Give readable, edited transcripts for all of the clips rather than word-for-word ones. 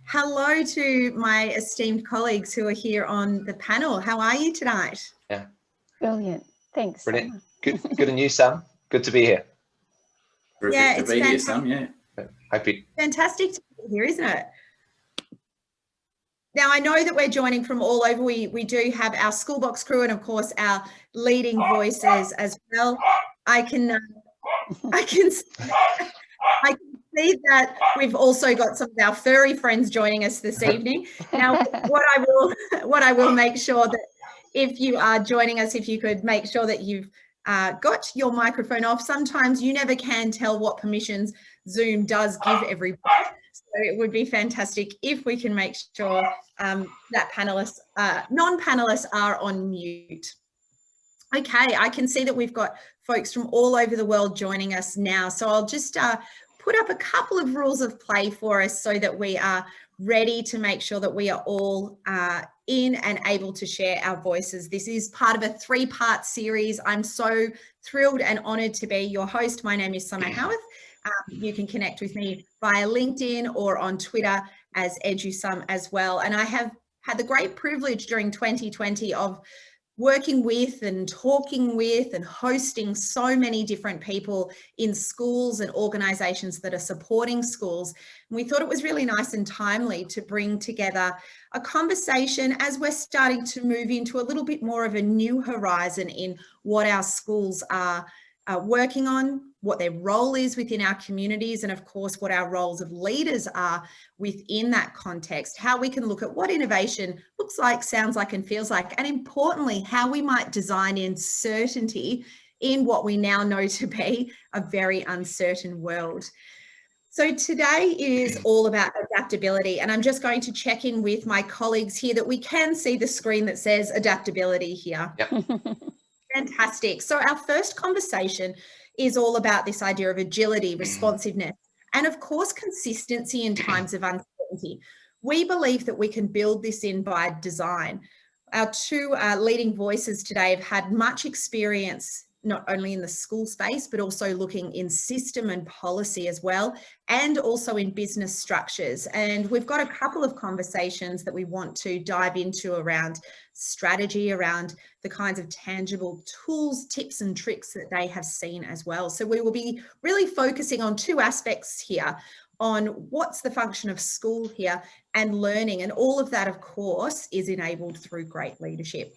Hello to my esteemed colleagues who are here on the panel. How are you tonight? Yeah. Brilliant. Thanks. Brilliant. Good and you, Sam? Good to be here. Yeah, it's fantastic. Here, Sam. Yeah. Happy. Fantastic to be here, isn't it? Now, I know that we're joining from all over. We do have our Schoolbox crew and, of course, our leading voices as well. I can see that we've also got some of our furry friends joining us this evening. Now, what I will make sure that if you are joining us, if you could make sure that you've got your microphone off. Sometimes you never can tell what permissions Zoom does give everybody. So it would be fantastic if we can make sure that panelists, non-panelists are on mute. Okay, I can see that we've got folks from all over the world joining us now. So I'll just put up a couple of rules of play for us so that we are ready to make sure that we are all in and able to share our voices. This is part of a 3-part series. I'm so thrilled and honoured to be your host. My name is Summer Howarth. You can connect with me via LinkedIn or on Twitter as EduSum as well. And I have had the great privilege during 2020 of working with and talking with and hosting so many different people in schools and organisations that are supporting schools. And we thought it was really nice and timely to bring together a conversation as we're starting to move into a little bit more of a new horizon in what our schools are working on, what their role is within our communities, and of course what our roles of leaders are within that context, how we can look at what innovation looks like, sounds like and feels like, and importantly how we might design in certainty in what we now know to be a very uncertain world. So today is all about adaptability, and I'm just going to check in with my colleagues here that we can see the screen that says adaptability here. Yep. Fantastic. So our first conversation is all about this idea of agility, responsiveness, and of course, consistency in times of uncertainty. We believe that we can build this in by design. Our two leading voices today have had much experience, not only in the school space, but also looking in system and policy as well, and also in business structures. And we've got a couple of conversations that we want to dive into around strategy, around the kinds of tangible tools, tips and tricks that they have seen as well. So we will be really focusing on 2 aspects here, on what's the function of school here and learning. And all of that, of course, is enabled through great leadership.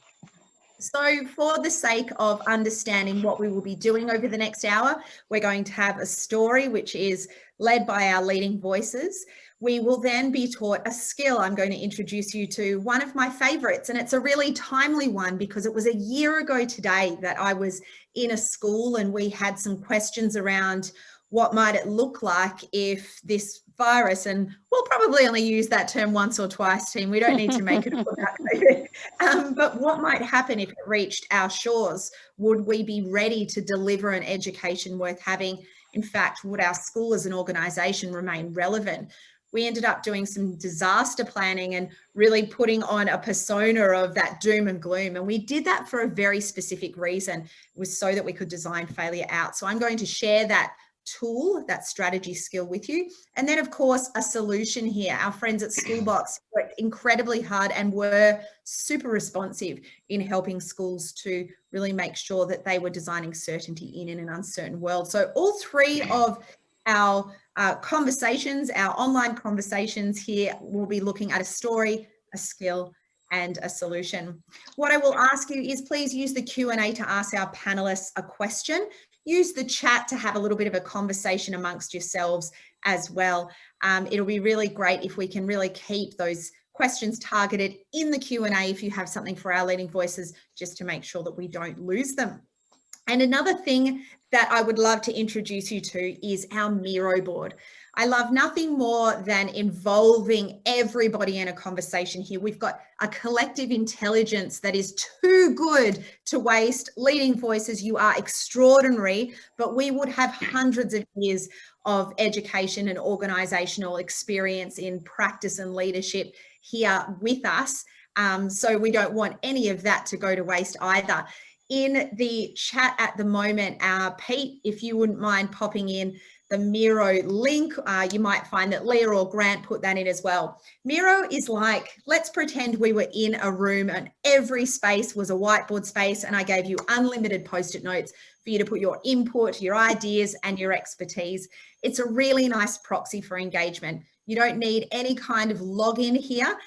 So for the sake of understanding what we will be doing over the next hour, we're going to have a story which is led by our leading voices. We will then be taught a skill. I'm going to introduce you to one of my favorites, and it's a really timely one because it was a year ago today that I was in a school and we had some questions around what might it look like if this virus, and we'll probably only use that term once or twice, team. We don't need to make it all about COVID. But what might happen if it reached our shores? Would we be ready to deliver an education worth having? In fact, would our school as an organisation remain relevant? We ended up doing some disaster planning and really putting on a persona of that doom and gloom. And we did that for a very specific reason. It was so that we could design failure out. So I'm going to share that tool, that strategy skill with you. And then of course, a solution here. Our friends at Schoolbox worked incredibly hard and were super responsive in helping schools to really make sure that they were designing certainty in an uncertain world. So all 3 of our conversations, our online conversations here, will be looking at a story, a skill, and a solution. What I will ask you is please use the Q&A to ask our panelists a question. Use the chat to have a little bit of a conversation amongst yourselves as well. It'll be really great if we can really keep those questions targeted in the Q&A if you have something for our leading voices, just to make sure that we don't lose them. And another thing that I would love to introduce you to is our Miro board. I love nothing more than involving everybody in a conversation here. We've got a collective intelligence that is too good to waste. Leading voices, you are extraordinary, but we would have hundreds of years of education and organisational experience in practice and leadership here with us. So we don't want any of that to go to waste either. In the chat at the moment, Pete, if you wouldn't mind popping in the Miro link. You might find that Leah or Grant put that in as well. Miro is like, let's pretend we were in a room and every space was a whiteboard space, and I gave you unlimited post-it notes for you to put your input, your ideas, and your expertise. It's a really nice proxy for engagement. You don't need any kind of login here.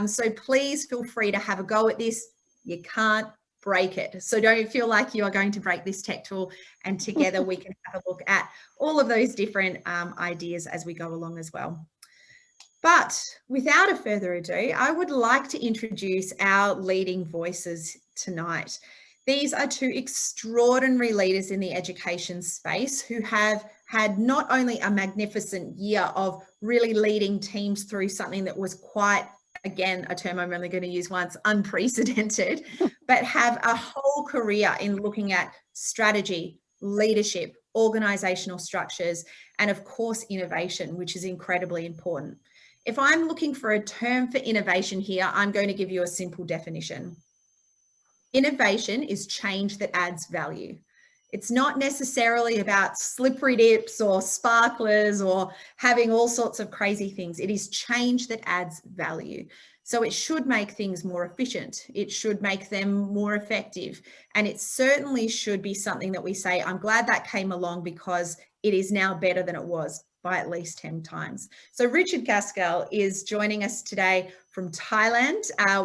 So please feel free to have a go at this. You can't break it. So don't feel like you are going to break this tech tool, and together we can have a look at all of those different ideas as we go along as well. But without a further ado, I would like to introduce our leading voices tonight. These are two extraordinary leaders in the education space who have had not only a magnificent year of really leading teams through something that was quite, again, a term I'm only going to use once, unprecedented, but have a whole career in looking at strategy, leadership, organizational structures, and of course, innovation, which is incredibly important. If I'm looking for a term for innovation here, I'm going to give you a simple definition. Innovation is change that adds value. It's not necessarily about slippery dips or sparklers or having all sorts of crazy things. It is change that adds value. So it should make things more efficient. It should make them more effective. And it certainly should be something that we say, I'm glad that came along because it is now better than it was by at least 10 times. So Richard Gaskell is joining us today from Thailand,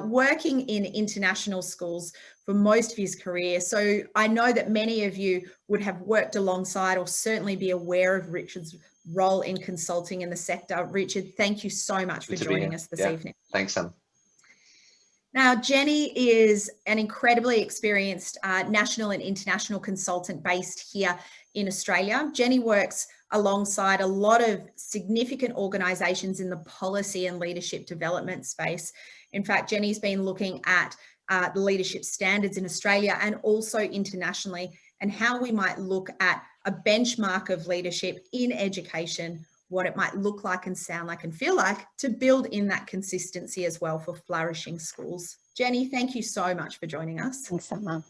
working in international schools for most of his career. So I know that many of you would have worked alongside or certainly be aware of Richard's role in consulting in the sector. Richard, thank you so much for joining us this evening. Thanks, Sam. Now, Jenny is an incredibly experienced national and international consultant based here in Australia. Jenny works alongside a lot of significant organisations in the policy and leadership development space. In fact, Jenny's been looking at the leadership standards in Australia and also internationally, and how we might look at a benchmark of leadership in education, what it might look like and sound like and feel like to build in that consistency as well for flourishing schools. Jenny, thank you so much for joining us. Thanks, Emma.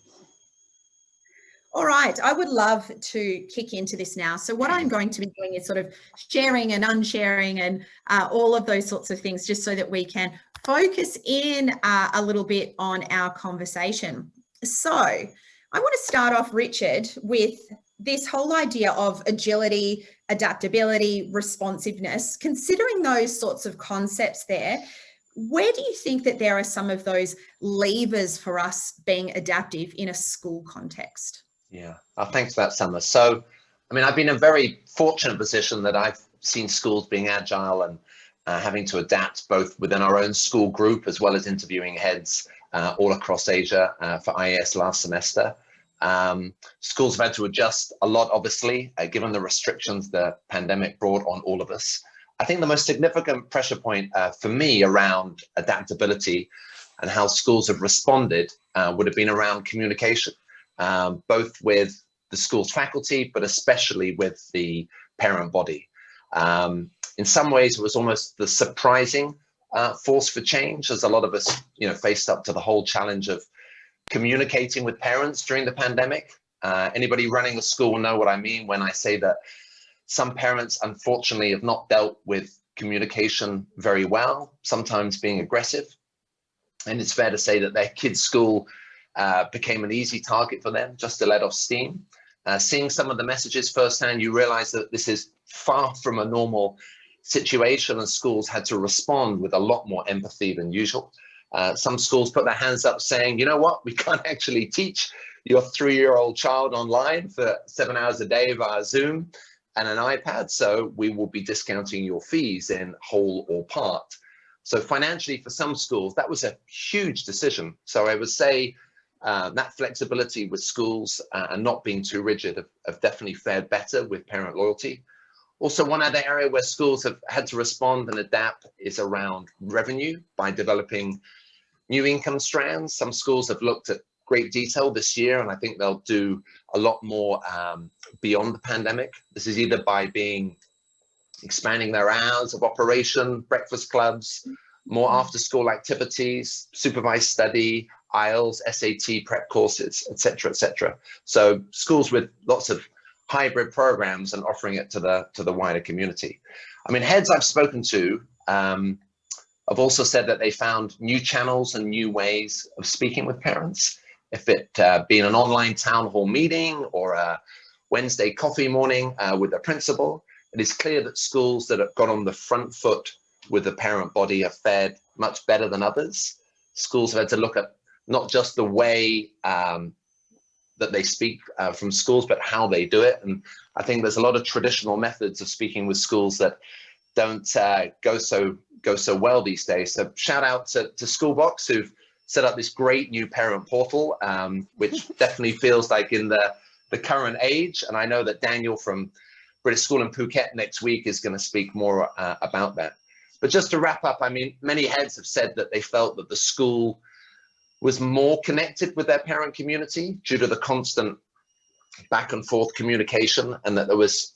All right, I would love to kick into this now. So what I'm going to be doing is sort of sharing and unsharing and all of those sorts of things, just so that we can focus in a little bit on our conversation. So I want to start off, Richard, with this whole idea of agility, adaptability, responsiveness. Considering those sorts of concepts there, where do you think that there are some of those levers for us being adaptive in a school context? Yeah, thanks for that, Summer. So, I mean, I've been in a very fortunate position that I've seen schools being agile and having to adapt both within our own school group as well as interviewing heads all across Asia for IAS last semester. Schools have had to adjust a lot, obviously, given the restrictions the pandemic brought on all of us. I think the most significant pressure point for me around adaptability and how schools have responded would have been around communication, both with the school's faculty, but especially with the parent body. In some ways, it was almost the surprising force for change, as a lot of us, faced up to the whole challenge of communicating with parents during the pandemic. Anybody running a school will know what I mean when I say that some parents, unfortunately, have not dealt with communication very well, sometimes being aggressive. And it's fair to say that their kids' school became an easy target for them just to let off steam. Seeing some of the messages firsthand, you realize that this is far from a normal situation, and schools had to respond with a lot more empathy than usual. Some schools put their hands up saying, you know what, we can't actually teach your 3-year-old child online for 7 hours a day via Zoom and an iPad, so we will be discounting your fees in whole or part. So financially, for some schools, that was a huge decision. So I would say that flexibility with schools and not being too rigid have definitely fared better with parent loyalty. Also, one other area where schools have had to respond and adapt is around revenue by developing new income strands. Some schools have looked at great detail this year, and I think they'll do a lot more beyond the pandemic. This is either by expanding their hours of operation, breakfast clubs, more after-school activities, supervised study, IELTS, SAT prep courses, etc., etc. So schools with lots of hybrid programs and offering it to the wider community. I mean, heads I've spoken to have also said that they found new channels and new ways of speaking with parents, if it being an online town hall meeting or a Wednesday coffee morning with a principal. It is clear that schools that have got on the front foot with the parent body have fared much better than others. Schools have had to look at not just the way that they speak from schools, but how they do it. And I think there's a lot of traditional methods of speaking with schools that don't go so well these days. So shout out to Schoolbox, who've set up this great new parent portal, which definitely feels like in the current age. And I know that Daniel from British School in Phuket next week is going to speak more about that. But just to wrap up, I mean, many heads have said that they felt that the school was more connected with their parent community due to the constant back and forth communication, and that there was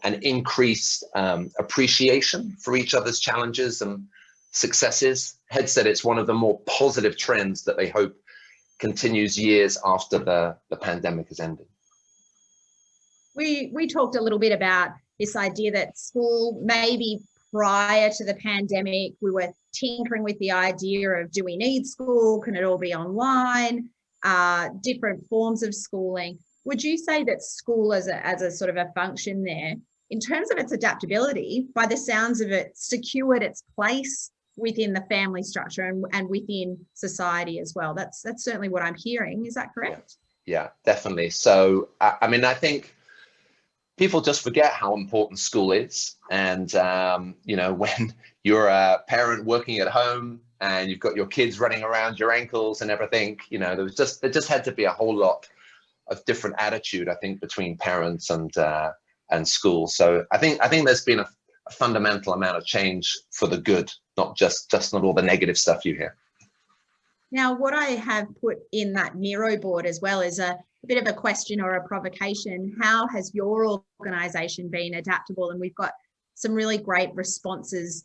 an increased appreciation for each other's challenges and successes. Head said it's one of the more positive trends that they hope continues years after the pandemic has ended. We talked a little bit about this idea that school, maybe prior to the pandemic, we were tinkering with the idea of, do we need school? Can it all be online? Different forms of schooling. Would you say that school as a sort of a function there, in terms of its adaptability, by the sounds of it, secured its place within the family structure and within society as well? That's certainly what I'm hearing. Is that correct? Yeah, definitely. So, I mean, I think people just forget how important school is. And, you know, when you're a parent working at home and you've got your kids running around your ankles and everything, you know, there just had to be a whole lot of different attitude, I think, between parents and school. So I think there's been a fundamental amount of change for the good, not all the negative stuff you hear. Now, what I have put in that Miro board as well is a bit of a question or a provocation. How has your organisation been adaptable? And we've got some really great responses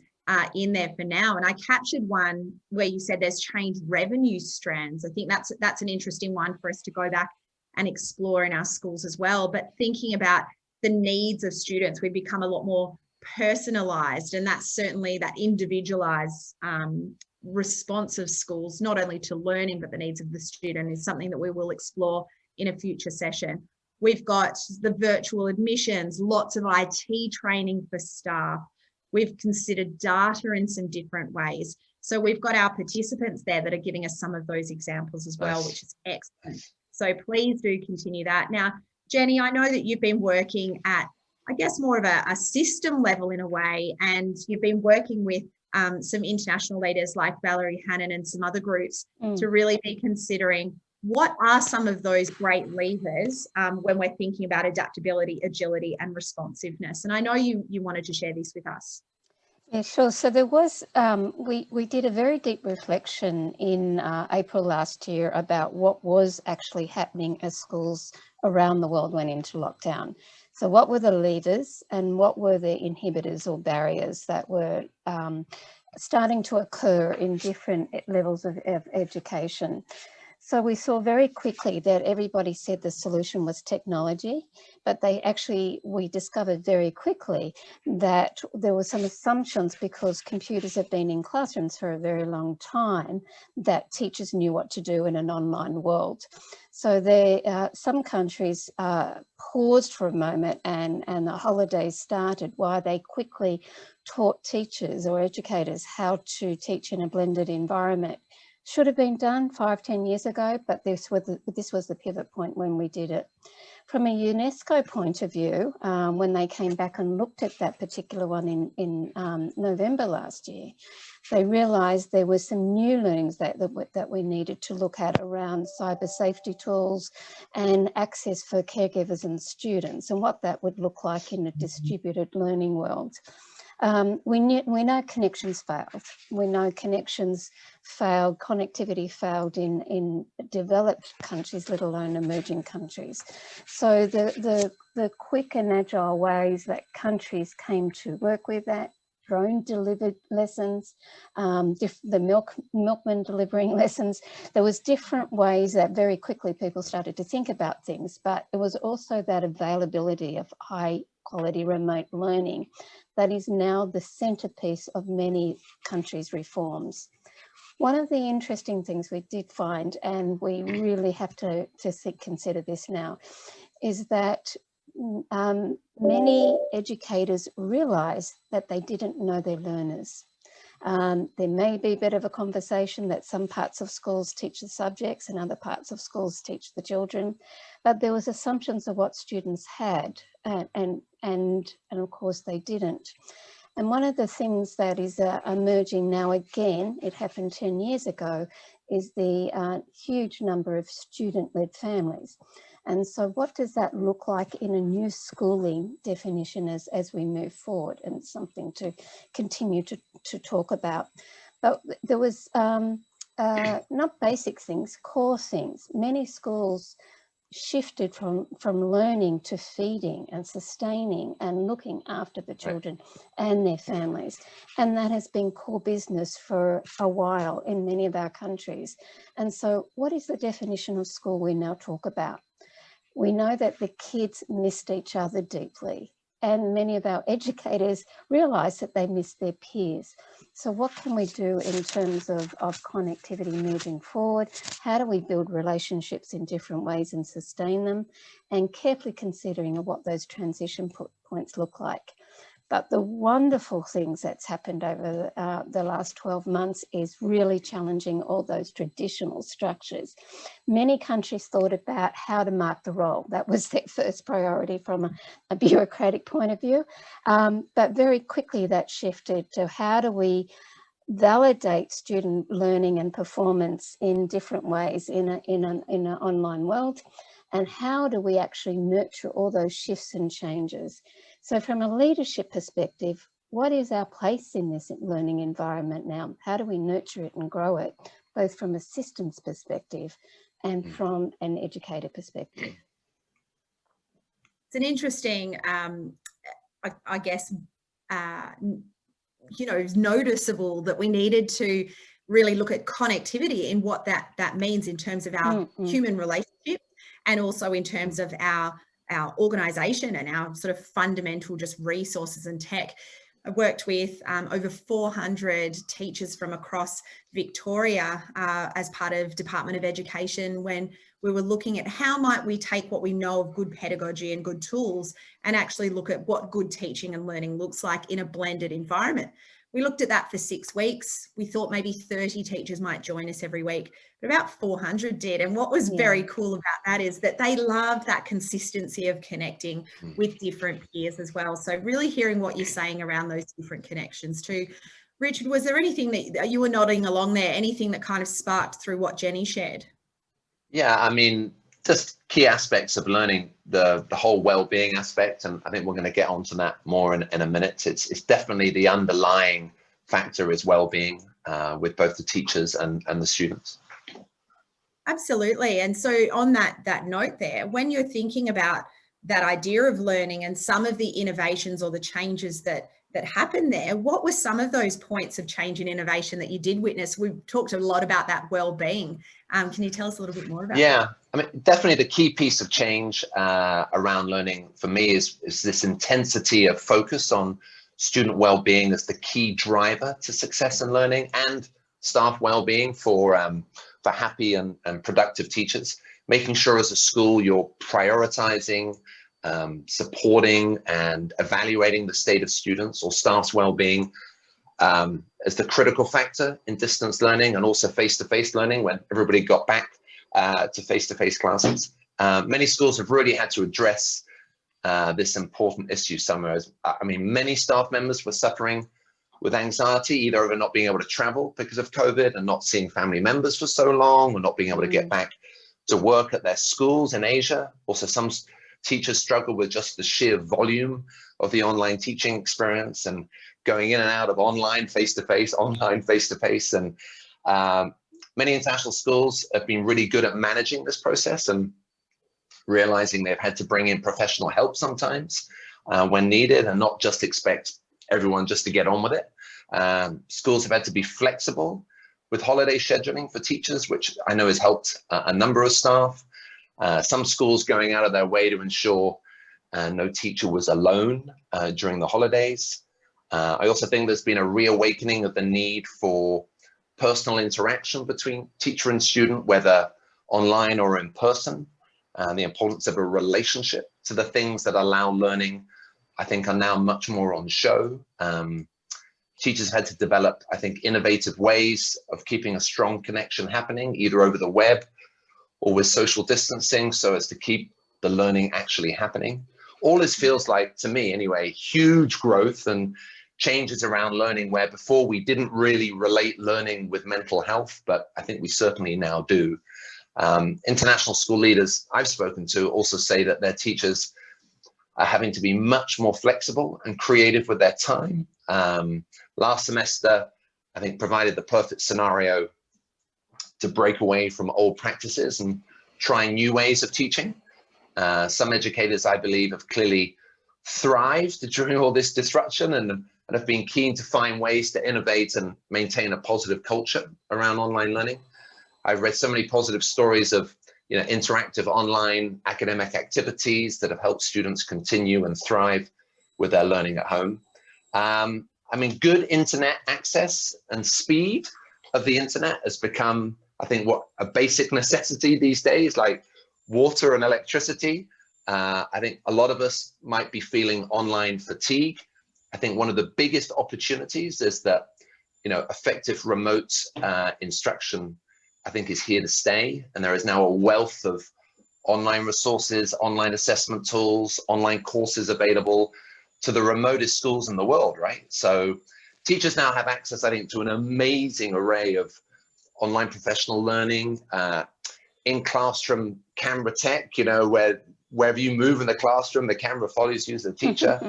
in there for now. And I captured one where you said there's changed revenue strands. I think that's an interesting one for us to go back and explore in our schools as well. But thinking about the needs of students, we've become a lot more personalised, and that's certainly that individualised response of schools, not only to learning, but the needs of the student, is something that we will explore in a future session. We've got the virtual admissions, lots of IT training for staff. We've considered data in some different ways. So we've got our participants there that are giving us some of those examples as well, which is excellent. So please do continue that. Now, Jenny, I know that you've been working at, I guess, more of a system level in a way, and you've been working with some international leaders like Valerie Hannon and some other groups to really be considering what are some of those great levers when we're thinking about adaptability, agility, and responsiveness. And I know you wanted to share this with us. Yeah, sure. So there was, we did a very deep reflection in April last year about what was actually happening as schools around the world went into lockdown. So what were the levers and what were the inhibitors or barriers that were starting to occur in different levels of education? So we saw very quickly that everybody said the solution was technology, but we discovered very quickly that there were some assumptions, because computers have been in classrooms for a very long time, that teachers knew what to do in an online world. So some countries paused for a moment and the holidays started while they quickly taught teachers or educators how to teach in a blended environment. Should have been done 5-10 years ago, but this was the pivot point when we did it. From a UNESCO point of view, when they came back and looked at that particular one in November last year, they realised there were some new learnings that we needed to look at around cyber safety tools and access for caregivers and students, and what that would look like in a distributed learning world. We know connections failed. We know connections failed, connectivity failed in developed countries, let alone emerging countries. So the quick and agile ways that countries came to work with that drone delivered lessons, the milkman delivering lessons. There was different ways that very quickly people started to think about things, but it was also that availability of high quality remote learning that is now the centerpiece of many countries' reforms. One of the interesting things we did find, and we really have to consider this now, is that many educators realise that they didn't know their learners. There may be a bit of a conversation that some parts of schools teach the subjects and other parts of schools teach the children, but there was assumptions of what students had, and of course they didn't. And one of the things that is emerging now again, it happened 10 years ago, is the huge number of student-led families. And so what does that look like in a new schooling definition as we move forward? And it's something to continue to talk about. But there was not basic things, core things. Many schools shifted from learning to feeding and sustaining and looking after the children and their families. And that has been core business for a while in many of our countries. And so what is the definition of school we now talk about? We know that the kids missed each other deeply, and many of our educators realised that they missed their peers. So what can we do in terms of connectivity moving forward? How do we build relationships in different ways and sustain them? And carefully considering what those transition points look like. But the wonderful things that's happened over the last 12 months is really challenging all those traditional structures. Many countries thought about how to mark the role. That was their first priority from a bureaucratic point of view. But very quickly that shifted to how do we validate student learning and performance in different ways in an online world, and how do we actually nurture all those shifts and changes. So from a leadership perspective, what is our place in this learning environment now? How do we nurture it and grow it, both from a systems perspective and from an educator perspective? It's an interesting, I guess, noticeable that we needed to really look at connectivity and what that means in terms of our human relationship, and also in terms of our organisation and our sort of fundamental just resources and tech. I worked with over 400 teachers from across Victoria as part of Department of Education when we were looking at how might we take what we know of good pedagogy and good tools and actually look at what good teaching and learning looks like in a blended environment. We looked at that for 6 weeks. We thought maybe 30 teachers might join us every week, but about 400 did. And what was very cool about that is that they loved that consistency of connecting with different peers as well. So really hearing what you're saying around those different connections too. Richard, was there anything that you were nodding along there, anything that kind of sparked through what Jenny shared? Yeah, I mean, just key aspects of learning, the whole well-being aspect, and I think we're going to get onto that more in a minute. It's definitely the underlying factor is well-being with both the teachers and the students. Absolutely. And so on that note there, when you're thinking about that idea of learning and some of the innovations or the changes that happened there, what were some of those points of change and innovation that you did witness? We've talked a lot about that well-being. Can you tell us a little bit more about that? Yeah, I mean, definitely the key piece of change around learning for me is this intensity of focus on student well-being as the key driver to success in learning, and staff well-being for happy and productive teachers. Making sure as a school you're prioritizing, supporting and evaluating the state of students or staff's well-being as the critical factor in distance learning and also face-to-face learning when everybody got back to face-to-face classes. Many schools have really had to address this important issue somewhere. I mean, many staff members were suffering with anxiety, either over not being able to travel because of COVID and not seeing family members for so long, or not being able to get back to work at their schools in Asia. Also, some teachers struggle with just the sheer volume of the online teaching experience and going in and out of online face-to-face, online face-to-face. And many international schools have been really good at managing this process and realizing they've had to bring in professional help sometimes when needed, and not just expect everyone just to get on with it. Schools have had to be flexible with holiday scheduling for teachers, which I know has helped a number of staff. Some schools going out of their way to ensure no teacher was alone during the holidays. I also think there's been a reawakening of the need for personal interaction between teacher and student, whether online or in person, and the importance of a relationship to the things that allow learning, I think, are now much more on show. Teachers had to develop, I think, innovative ways of keeping a strong connection happening, either over the web or with social distancing, so as to keep the learning actually happening. All this feels like, to me anyway, huge growth and changes around learning, where before we didn't really relate learning with mental health, but I think we certainly now do. International school leaders I've spoken to also say that their teachers are having to be much more flexible and creative with their time. Last semester, I think, provided the perfect scenario to break away from old practices and try new ways of teaching. Some educators, I believe, have clearly thrived during all this disruption and have been keen to find ways to innovate and maintain a positive culture around online learning. I've read so many positive stories of, you know, interactive online academic activities that have helped students continue and thrive with their learning at home. I mean, good internet access and speed of the internet has become, I think, what a basic necessity these days, like water and electricity. I think a lot of us might be feeling online fatigue. I think one of the biggest opportunities is that, you know, effective remote instruction, I think, is here to stay. And there is now a wealth of online resources, online assessment tools, online courses available to the remotest schools in the world, right? So teachers now have access, I think, to an amazing array of online professional learning, in classroom camera tech, you know, where wherever you move in the classroom, the camera follows you as a teacher,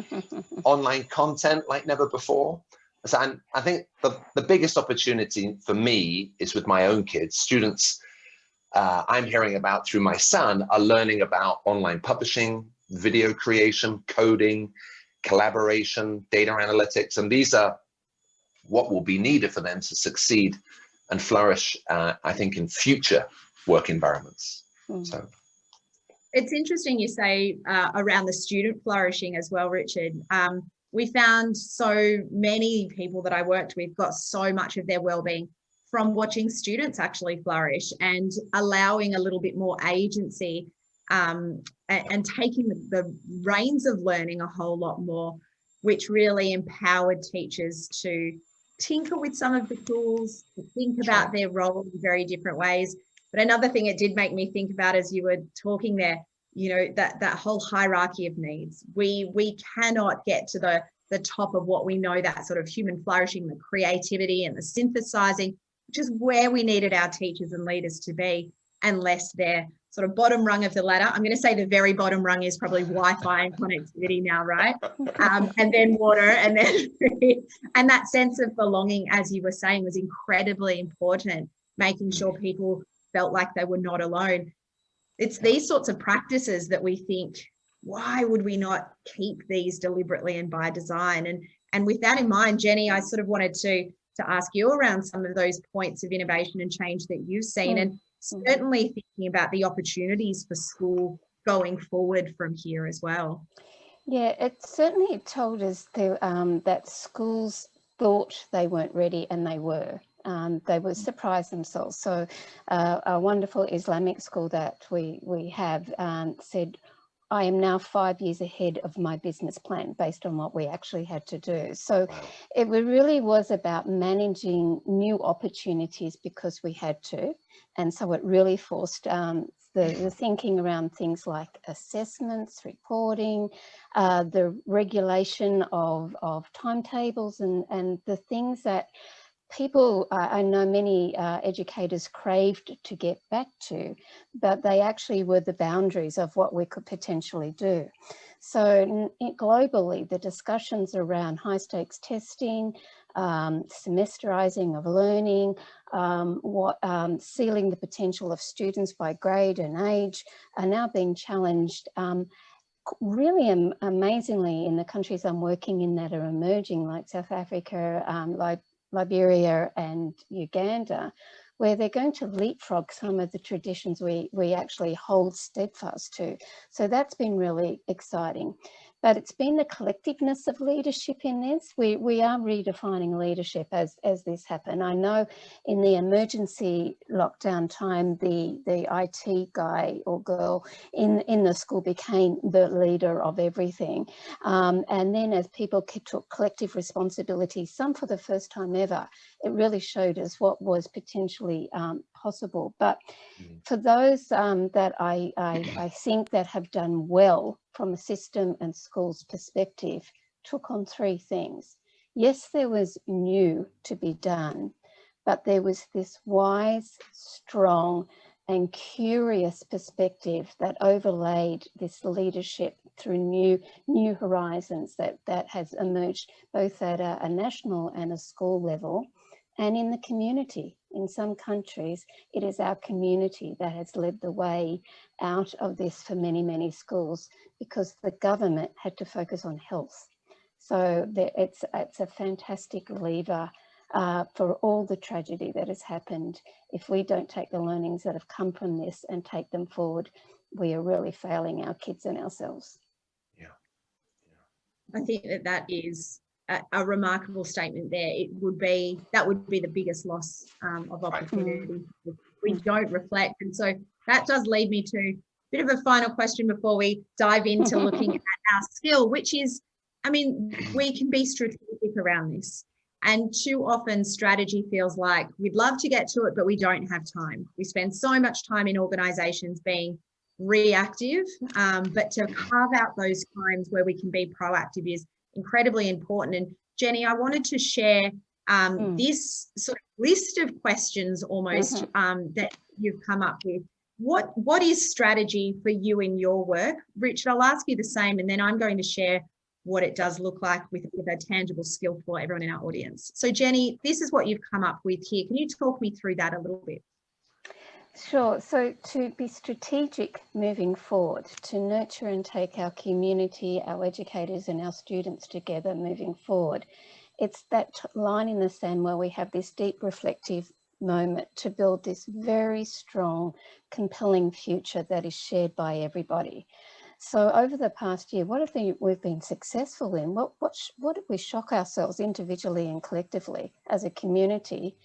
online content like never before. So I think the biggest opportunity for me is with my own kids. Students I'm hearing about through my son are learning about online publishing, video creation, coding, collaboration, data analytics, and these are what will be needed for them to succeed and flourish, I think, in future work environments. So it's interesting you say around the student flourishing as well, Richard. We found so many people that I worked with got so much of their well-being from watching students actually flourish and allowing a little bit more agency and taking the reins of learning a whole lot more, which really empowered teachers to tinker with some of the tools, to think about their role in very different ways. But another thing it did make me think about as you were talking there, you know, that whole hierarchy of needs. We cannot get to the top of what we know, that sort of human flourishing, the creativity and the synthesizing, which is where we needed our teachers and leaders to be, unless they're sort of bottom rung of the ladder. I'm going to say the very bottom rung is probably Wi-Fi and connectivity now, right? And then water, and then and that sense of belonging, as you were saying, was incredibly important, making sure people felt like they were not alone. It's these sorts of practices that we think, why would we not keep these deliberately and by design? And with that in mind, Jenny, I sort of wanted to ask you around some of those points of innovation and change that you've seen, and certainly thinking about the opportunities for school going forward from here as well. Yeah, it certainly told us that schools thought they weren't ready, and they were. They were surprised themselves. So a wonderful Islamic school that we have said, I am now 5 years ahead of my business plan based on what we actually had to do. So it really was about managing new opportunities because we had to. And so it really forced the thinking around things like assessments, reporting, the regulation of timetables and the things that people, I know many educators craved to get back to, but they actually were the boundaries of what we could potentially do. So globally, the discussions around high stakes testing, semesterizing of learning, sealing the potential of students by grade and age are now being challenged really amazingly in the countries I'm working in that are emerging, like South Africa, Liberia and Uganda, where they're going to leapfrog some of the traditions we actually hold steadfast to. So that's been really exciting. But it's been the collectiveness of leadership in this. We are redefining leadership as this happened. I know in the emergency lockdown time, the IT guy or girl in the school became the leader of everything. And then as people took collective responsibility, some for the first time ever, it really showed us what was potentially possible. But for those that I think that have done well from a system and schools perspective, took on three things. Yes, there was new to be done, but there was this wise, strong, and curious perspective that overlaid this leadership through new horizons that has emerged both at a national and a school level. And in the community, in some countries, it is our community that has led the way out of this for many, many schools, because the government had to focus on health. So it's a fantastic lever for all the tragedy that has happened. If we don't take the learnings that have come from this and take them forward, we are really failing our kids and ourselves. Yeah. I think that is a remarkable statement there. That would be the biggest loss of opportunity if we don't reflect. And so that does lead me to a bit of a final question before we dive into looking at our skill, which is, I mean, we can be strategic around this. And too often strategy feels like we'd love to get to it, but we don't have time. We spend so much time in organizations being reactive, but to carve out those times where we can be proactive is incredibly important. And Jenny, I wanted to share this sort of list of questions almost that you've come up with. What is strategy for you in your work? Richard, I'll ask you the same, and then I'm going to share what it does look like with a tangible skill for everyone in our audience. So Jenny, this is what you've come up with here. Can you talk me through that a little bit? Sure. So to be strategic moving forward, to nurture and take our community, our educators and our students together moving forward, it's that line in the sand where we have this deep reflective moment to build this very strong, compelling future that is shared by everybody. So over the past year, what have we've been successful in? What did we shock ourselves individually and collectively as a community?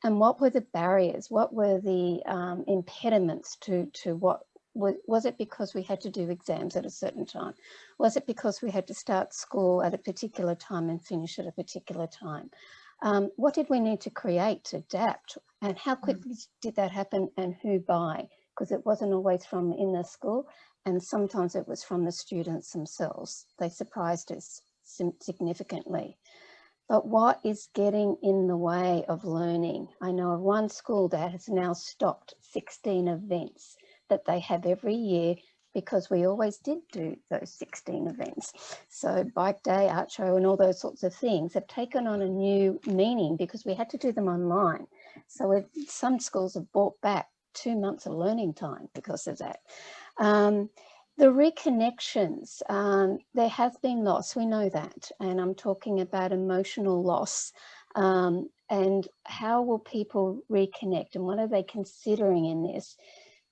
And what were the barriers? What were the impediments to what? Was it because we had to do exams at a certain time? Was it because we had to start school at a particular time and finish at a particular time? What did we need to create to adapt? And how quickly did that happen, and who by? Because it wasn't always from in the school, and sometimes it was from the students themselves. They surprised us significantly. But what is getting in the way of learning? I know of one school that has now stopped 16 events that they have every year, because we always did do those 16 events. So bike day, art show and all those sorts of things have taken on a new meaning because we had to do them online. So some schools have brought back 2 months of learning time because of that. The reconnections, there has been loss, we know that, and I'm talking about emotional loss, and how will people reconnect, and what are they considering in this,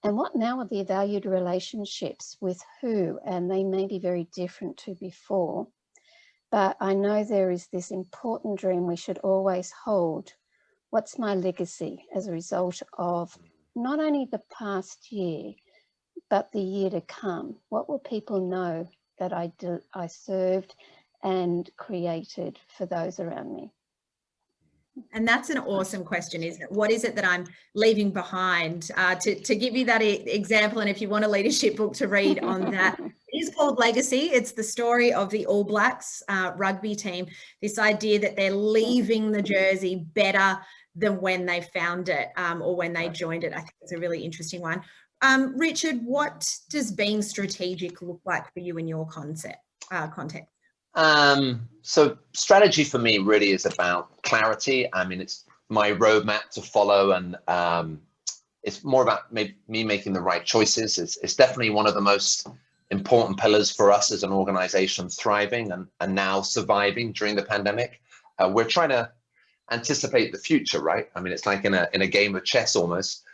and what now are the valued relationships with who, and they may be very different to before, but I know there is this important dream we should always hold. What's my legacy as a result of not only the past year, but the year to come? What will people know that I served and created for those around me? And that's an awesome question, isn't it? What is it that I'm leaving behind? To give you that example, and if you want a leadership book to read on that, it is called Legacy. It's the story of the All Blacks rugby team. This idea that they're leaving the jersey better than when they found it, or when they joined it. I think it's a really interesting one. Richard, what does being strategic look like for you in your context? So strategy for me really is about clarity. I mean, it's my roadmap to follow, and it's more about me making the right choices. It's definitely one of the most important pillars for us as an organization thriving and now surviving during the pandemic. We're trying to anticipate the future, right? I mean, it's like in a game of chess almost.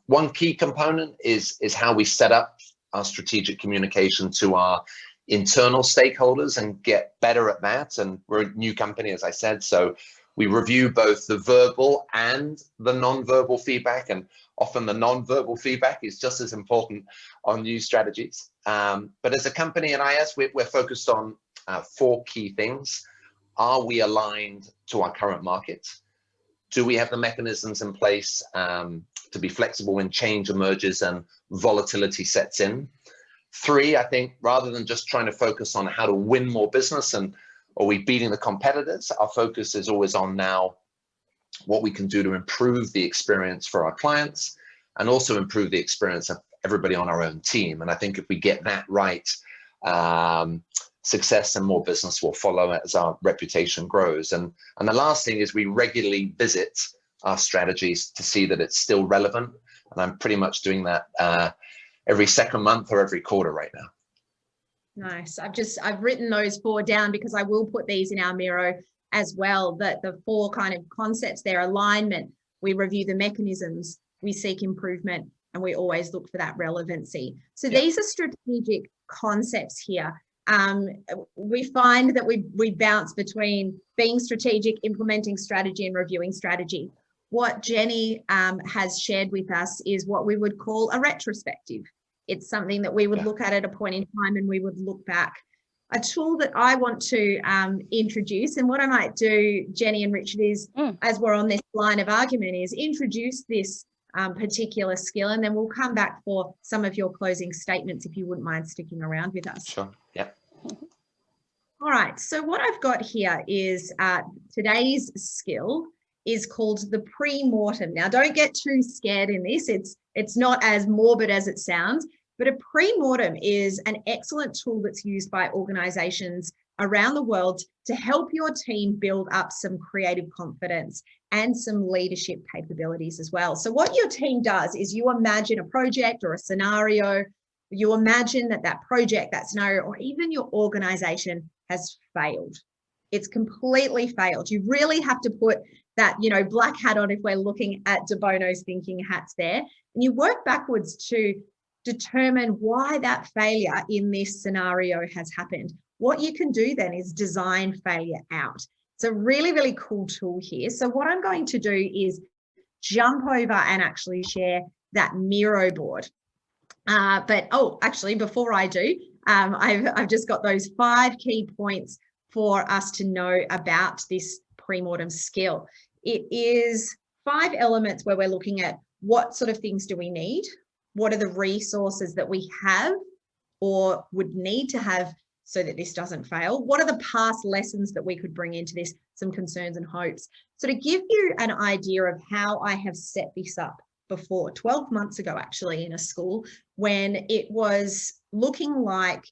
One key component is how we set up our strategic communication to our internal stakeholders and get better at that. And we're a new company, as I said, so we review both the verbal and the non-verbal feedback, and often the non-verbal feedback is just as important on new strategies. But as a company at IS, we're focused on 4 key things. Are we aligned to our current market? Do we have the mechanisms in place to be flexible when change emerges and volatility sets in? 3, I think, rather than just trying to focus on how to win more business and are we beating the competitors, our focus is always on now what we can do to improve the experience for our clients and also improve the experience of everybody on our own team. And I think if we get that right, success and more business will follow as our reputation grows. And the last thing is we regularly visit our strategies to see that it's still relevant. And I'm pretty much doing that every second month or every quarter right now. Nice. I've written those 4 down because I will put these in our Miro as well, that the 4 kind of concepts there: alignment, we review the mechanisms, we seek improvement, and we always look for that relevancy. So these are strategic concepts here. We find that we bounce between being strategic, implementing strategy, and reviewing strategy. What Jenny has shared with us is what we would call a retrospective. It's something that we would look at a point in time and we would look back. A tool that I want to introduce, and what I might do, Jenny and Richard, is as we're on this line of argument, is introduce this particular skill, and then we'll come back for some of your closing statements if you wouldn't mind sticking around with us. Sure, yeah. All right, so what I've got here is today's skill is called the Premortem. Now, don't get too scared in this. It's not as morbid as it sounds, but a Premortem is an excellent tool that's used by organizations around the world to help your team build up some creative confidence and some leadership capabilities as well. So what your team does is you imagine a project or a scenario, you imagine that project, that scenario, or even your organization has failed. It's completely failed. You really have to put that, black hat on if we're looking at De Bono's thinking hats there. And you work backwards to determine why that failure in this scenario has happened. What you can do then is design failure out. It's a really, really cool tool here. So what I'm going to do is jump over and actually share that Miro board. Actually, before I do, I've just got those 5 key points for us to know about this Premortem skill. It is 5 elements where we're looking at what sort of things do we need, what are the resources that we have or would need to have so that this doesn't fail, what are the past lessons that we could bring into this, some concerns and hopes. So to give you an idea of how I have set this up before, 12 months ago actually, in a school, when it was looking like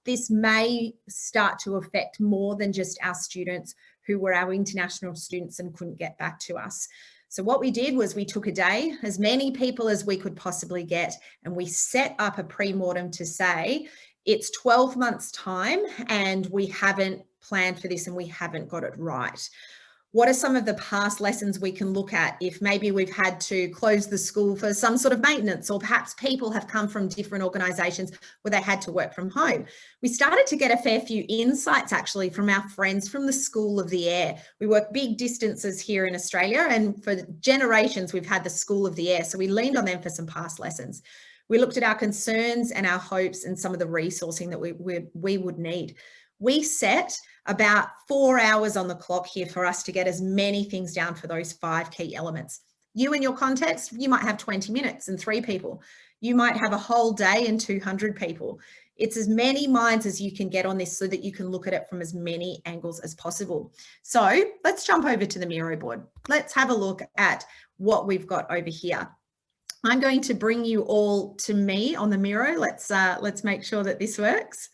this may start to affect more than just our students who were our international students and couldn't get back to us. So what we did was we took a day, as many people as we could possibly get, and we set up a Premortem to say, it's 12 months time and we haven't planned for this and we haven't got it right. What are some of the past lessons we can look at if maybe we've had to close the school for some sort of maintenance, or perhaps people have come from different organisations where they had to work from home? We started to get a fair few insights actually from our friends from the School of the Air. We work big distances here in Australia, and for generations we've had the School of the Air, so we leaned on them for some past lessons. We looked at our concerns and our hopes and some of the resourcing that we would need. We set about 4 hours on the clock here for us to get as many things down for those 5 key elements. You in your context, you might have 20 minutes and 3 people. You might have a whole day and 200 people. It's as many minds as you can get on this so that you can look at it from as many angles as possible. So let's jump over to the Miro board. Let's have a look at what we've got over here. I'm going to bring you all to me on the Miro. Let's make sure that this works.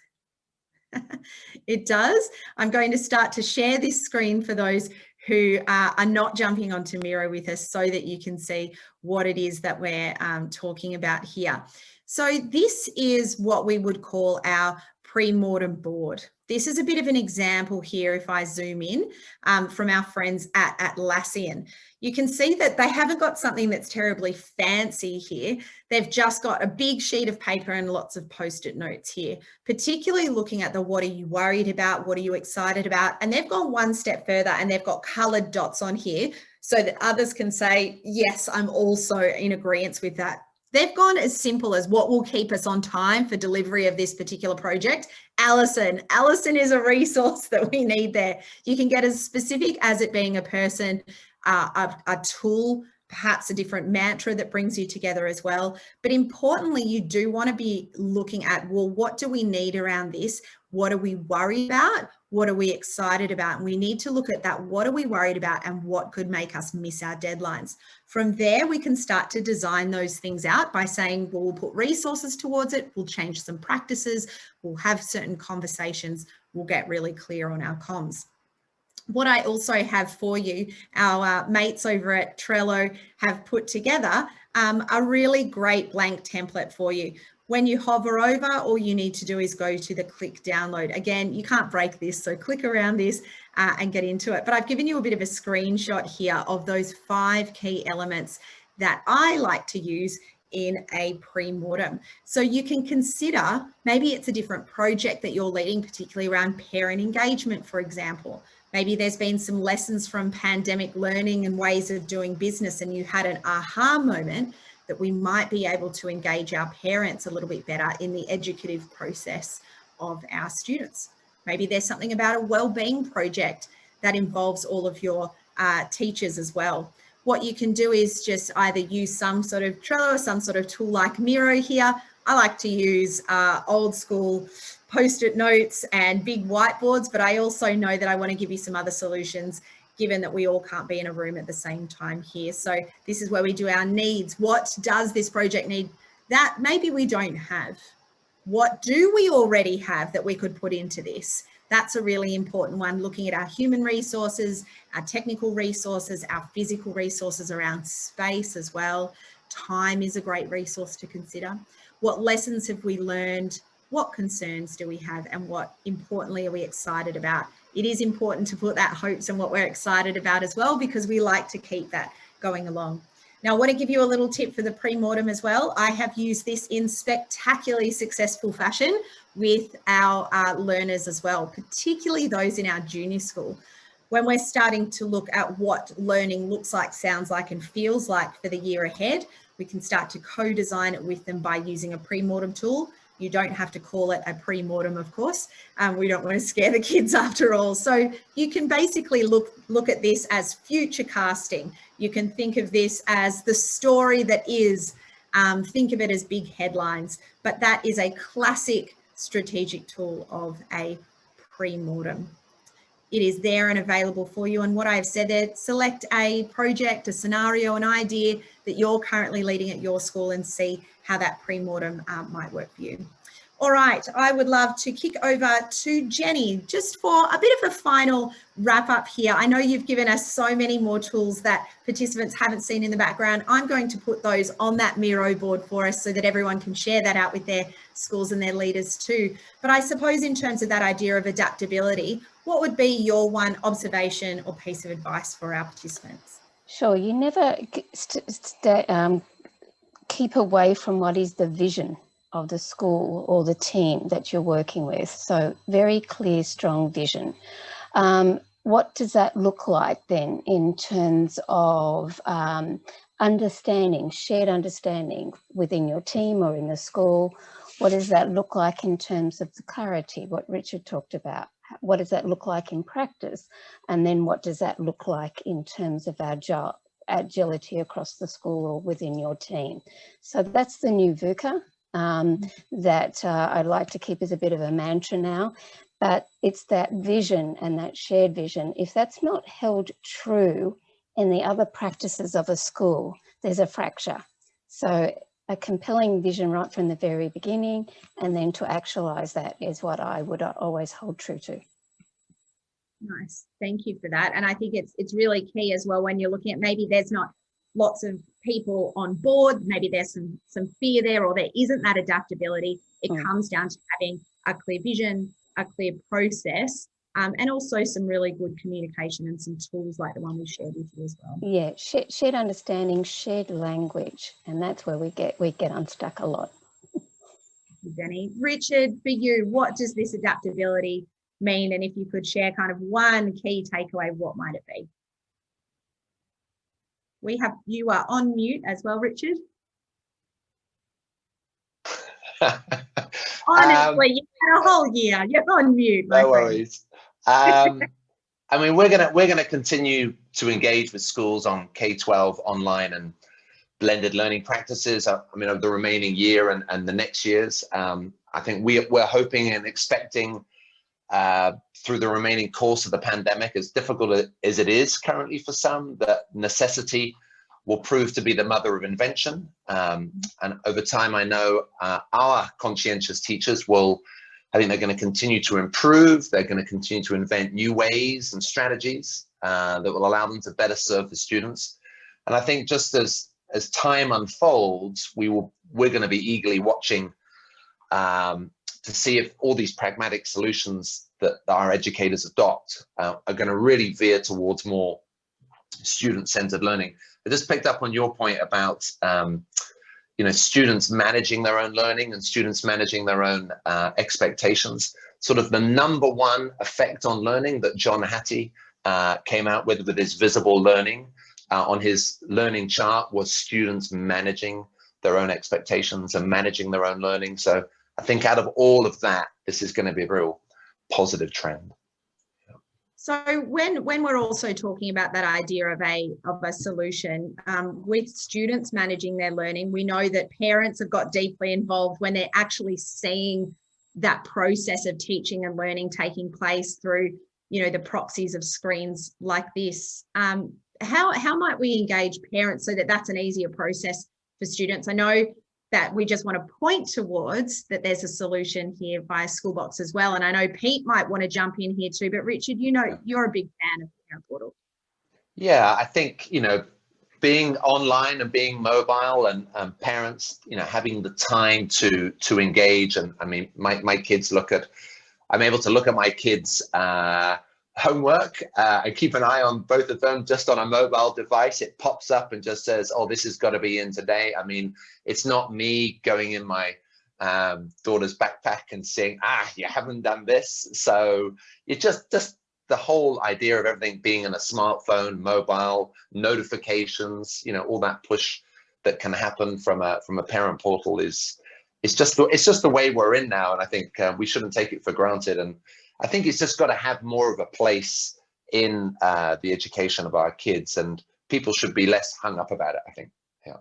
It does. I'm going to start to share this screen for those who are not jumping onto Miro with us so that you can see what it is that we're talking about here. So this is what we would call our Premortem Board. This is a bit of an example here if I zoom in from our friends at Atlassian. You can see that they haven't got something that's terribly fancy here. They've just got a big sheet of paper and lots of post-it notes here, particularly looking at the what are you worried about, what are you excited about, and they've gone one step further and they've got coloured dots on here so that others can say, yes, I'm also in agreement with that. They've gone as simple as what will keep us on time for delivery of this particular project. Alison is a resource that we need there. You can get as specific as it being a person, a tool, perhaps a different mantra that brings you together as well. But importantly, you do want to be looking at, well, what do we need around this? What are we worried about? What are we excited about? And we need to look at that. What are we worried about and what could make us miss our deadlines? From there, we can start to design those things out by saying, well, we'll put resources towards it. We'll change some practices. We'll have certain conversations. We'll get really clear on our comms. What I also have for you, our mates over at Trello have put together a really great blank template for you. When you hover over, all you need to do is go to the click download. Again, you can't break this, so click around this and get into it. But I've given you a bit of a screenshot here of those 5 key elements that I like to use in a pre-mortem. So you can consider, maybe it's a different project that you're leading, particularly around parent engagement, for example. Maybe there's been some lessons from pandemic learning and ways of doing business, and you had an aha moment that we might be able to engage our parents a little bit better in the educative process of our students. Maybe there's something about a wellbeing project that involves all of your teachers as well. What you can do is just either use some sort of Trello or some sort of tool like Miro here. I like to use old school post-it notes and big whiteboards, but I also know that I want to give you some other solutions given that we all can't be in a room at the same time here. So this is where we do our needs. What does this project need that maybe we don't have? What do we already have that we could put into this? That's a really important one, looking at our human resources, our technical resources, our physical resources around space as well. Time is a great resource to consider. What lessons have we learned? What concerns do we have? And what, importantly, are we excited about? It is important to put that hopes and what we're excited about as well, because we like to keep that going along. Now, I want to give you a little tip for the pre-mortem as well. I have used this in spectacularly successful fashion with our learners as well, particularly those in our junior school. When we're starting to look at what learning looks like, sounds like, and feels like for the year ahead, we can start to co-design it with them by using a pre-mortem tool. You don't have to call it a pre-mortem, of course. We don't want to scare the kids after all. So you can basically look at this as future casting. You can think of this as the story that is, think of it as big headlines, but that is a classic strategic tool of a pre-mortem. It is there and available for you. And what I've said there, select a project, a scenario, an idea that you're currently leading at your school and see how that pre-mortem might work for you. All right, I would love to kick over to Jenny just for a bit of a final wrap up here. I know you've given us so many more tools that participants haven't seen in the background. I'm going to put those on that Miro board for us so that everyone can share that out with their schools and their leaders too. But I suppose in terms of that idea of adaptability, what would be your one observation or piece of advice for our participants? Sure, you never keep away from what is the vision of the school or the team that you're working with. So very clear, strong vision. What does that look like then in terms of understanding, shared understanding within your team or in the school? What does that look like in terms of the clarity, what Richard talked about? What does that look like in practice? And then what does that look like in terms of agility across the school or within your team? So that's the new VUCA that I'd like to keep as a bit of a mantra now. But it's that vision and that shared vision. If that's not held true in the other practices of a school, there's a fracture. So a compelling vision right from the very beginning, and then to actualize that is what I would always hold true to. Nice. Thank you for that. And I think it's really key as well when you're looking at maybe there's not lots of people on board, maybe there's some fear there, or there isn't that adaptability. It comes down to having a clear vision, a clear process, and also some really good communication and some tools like the one we shared with you as well. Yeah, shared understanding, shared language, and that's where we get unstuck a lot. Thank you, Jenny. Richard, for you, what does this adaptability mean? And if you could share kind of one key takeaway, what might it be? You are on mute as well, Richard. Honestly, you had a whole year. You're on mute. No worries. I mean, we're gonna continue to engage with schools on K-12 online and blended learning practices. I mean, over the remaining year and the next years. I think we're hoping and expecting through the remaining course of the pandemic, as difficult as it is currently for some, that necessity will prove to be the mother of invention. And over time, I know our conscientious teachers I think they're going to continue to improve. They're going to continue to invent new ways and strategies that will allow them to better serve the students. And I think just as time unfolds, we're going to be eagerly watching to see if all these pragmatic solutions that our educators adopt are going to really veer towards more student-centered learning. I just picked up on your point about students managing their own learning and students managing their own expectations. Sort of the number one effect on learning that John Hattie came out with his visible learning on his learning chart was students managing their own expectations and managing their own learning. So I think out of all of that, this is going to be a real positive trend. So when we're also talking about that idea of a solution with students managing their learning, we know that parents have got deeply involved when they're actually seeing that process of teaching and learning taking place through, the proxies of screens like this. How might we engage parents so that that's an easier process for students? I know that we just want to point towards that there's a solution here via Schoolbox as well. And I know Pete might want to jump in here too, but Richard, you're a big fan of the Parent Portal. Yeah, I think, being online and being mobile and parents, having the time to engage. And I mean, my kids I'm able to look at my kids' homework. I keep an eye on both of them just on a mobile device. It pops up and just says, oh, this has got to be in today. I mean, it's not me going in my daughter's backpack and saying, you haven't done this. So it just the whole idea of everything being in a smartphone, mobile, notifications, all that push that can happen from a parent portal it's just the way we're in now. And I think we shouldn't take it for granted. And I think it's just got to have more of a place in the education of our kids, and people should be less hung up about it, I think. Yeah.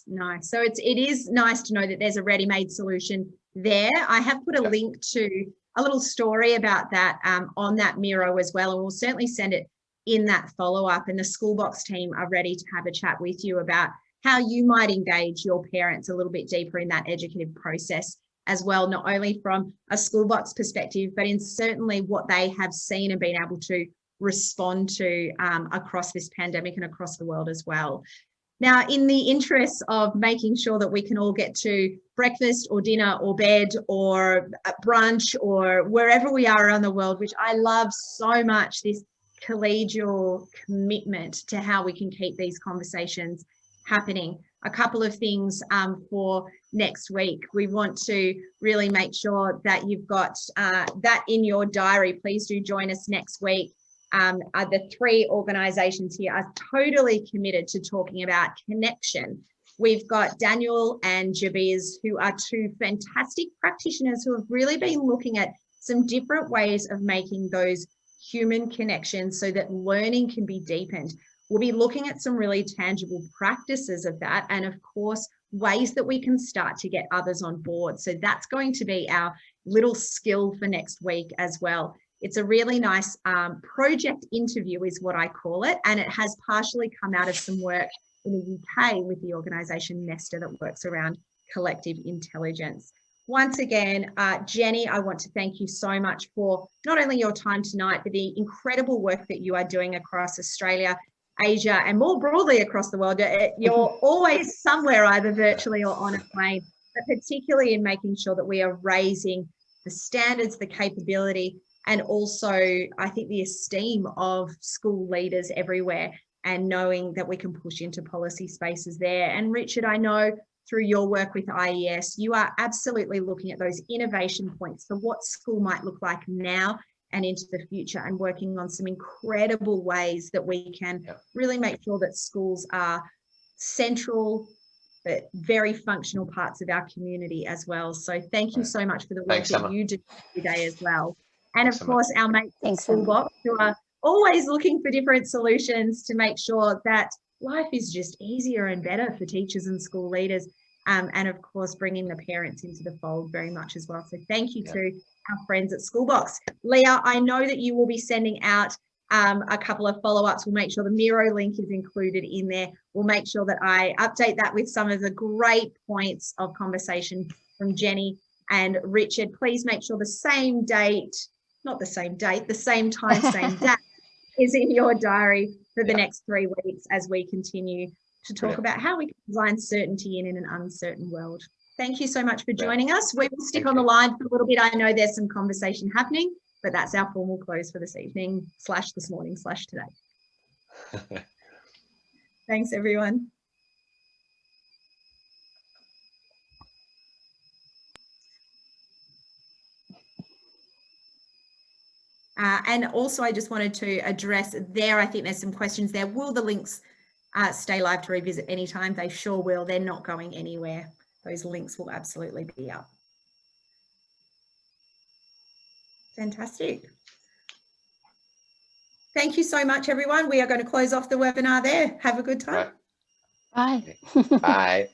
Nice. So it is nice to know that there's a ready-made solution there. I have put a link to a little story about that on that Miro as well, and we'll certainly send it in that follow-up. And the Schoolbox team are ready to have a chat with you about how you might engage your parents a little bit deeper in that educative process as well, not only from a Schoolbox perspective, but in certainly what they have seen and been able to respond to across this pandemic and across the world as well. Now, in the interest of making sure that we can all get to breakfast or dinner or bed or brunch or wherever we are around the world, which I love so much, this collegial commitment to how we can keep these conversations happening. A couple of things for next week. We want to really make sure that you've got that in your diary. Please do join us next week. The three organisations here are totally committed to talking about connection. We've got Daniel and Jabiz, who are two fantastic practitioners who have really been looking at some different ways of making those human connections so that learning can be deepened. We'll be looking at some really tangible practices of that, and of course, ways that we can start to get others on board. So that's going to be our little skill for next week as well. It's a really nice project interview is what I call it. And it has partially come out of some work in the UK with the organisation Nesta that works around collective intelligence. once again, Jenny, I want to thank you so much for not only your time tonight, but the incredible work that you are doing across Australia, Asia, and more broadly across the world. You're always somewhere, either virtually or on a plane, but particularly in making sure that we are raising the standards, the capability, and also, I think, the esteem of school leaders everywhere, and knowing that we can push into policy spaces there. And Richard, I know through your work with IES, you are absolutely looking at those innovation points for what school might look like now and into the future, and working on some incredible ways that we can really make sure that schools are central, but very functional parts of our community as well. So thank you so much for the work that you do today as well. And of course, our mates at Schoolbox, who are always looking for different solutions to make sure that life is just easier and better for teachers and school leaders. And of course, bringing the parents into the fold very much as well. So thank you to our friends at Schoolbox. Leah, I know that you will be sending out a couple of follow-ups. We'll make sure the Miro link is included in there. We'll make sure that I update that with some of the great points of conversation from Jenny and Richard. Please make sure the same date, not the same date, the same time, same date is in your diary for the next 3 weeks as we continue to talk about how we can design certainty in an uncertain world. Thank you so much for joining us. We will stick on the line for a little bit. I know there's some conversation happening, but that's our formal close for this evening / this morning / today. Thanks, everyone. And also, I just wanted to address there, I think there's some questions there. Will the links stay live to revisit anytime? They sure will. They're not going anywhere. Those links will absolutely be up. Fantastic. Thank you so much, everyone. We are going to close off the webinar there. Have a good time. Bye. Bye.